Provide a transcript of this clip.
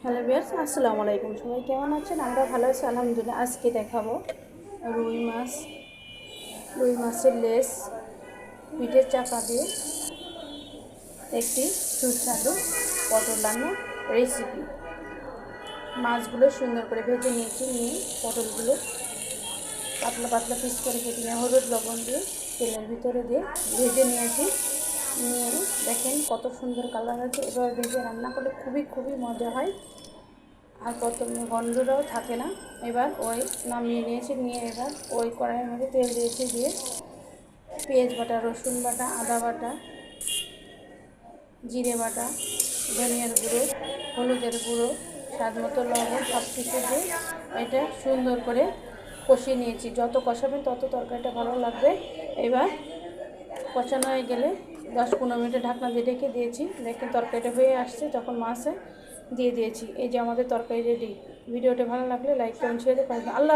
Hello viewers, আসসালামু আলাইকুম। সবাই কেমন আছেন? আমরা ভালো আছি আলহামদুলিল্লাহ। আজকে দেখাবো রুই মাছ, রুই মাছের লেস পিঠের চাকা দিয়ে একটি সুস্বাদু পটল রান্নার রেসিপি। মাছগুলো সুন্দর করে ভেজে নিয়েছি, নিয়ে পটলগুলো পাতলা পাতলা পিস করে কেটে নিয়ে হলুদ লবণ দিয়ে তেলের ভিতরে দিয়ে ভেজে নিয়েছি। নিয়ে দেখেন কত সুন্দর কালার আছে। এবার ভেজে রান্না করলে খুবই মজা হয়, আর প্রথমে গন্ধটাও থাকে না। এবার ওই নামিয়ে নিয়েছি, নিয়ে এবার ওই কড়াইয়ের মধ্যে তেল দিয়েছি, দিয়ে পেঁয়াজ বাটা, রসুন বাটা, আদা বাটা, জিরে বাটা, ধনিয়ার গুঁড়ো, হলুদের গুঁড়ো, স্বাদ মতো লবণ সব কিছু দিয়ে এটা সুন্দর করে কষিয়ে নিয়েছি। যত কষাবেন তত তরকারিটা ভালো লাগবে। এবার কষানো হয়ে গেলে 10-15 মিনিটে ঢাকনা দিয়ে ঢেকে দিয়েছি। দেখেন তরকারিটা হয়ে আসছে, তখন মাছে দিয়ে দিয়েছি। এই যে আমাদের তরকারি রেডি। ভিডিওটা ভালো লাগলে লাইক কমেন্ট শেয়ার করতে পারবেন। আল্লাহ।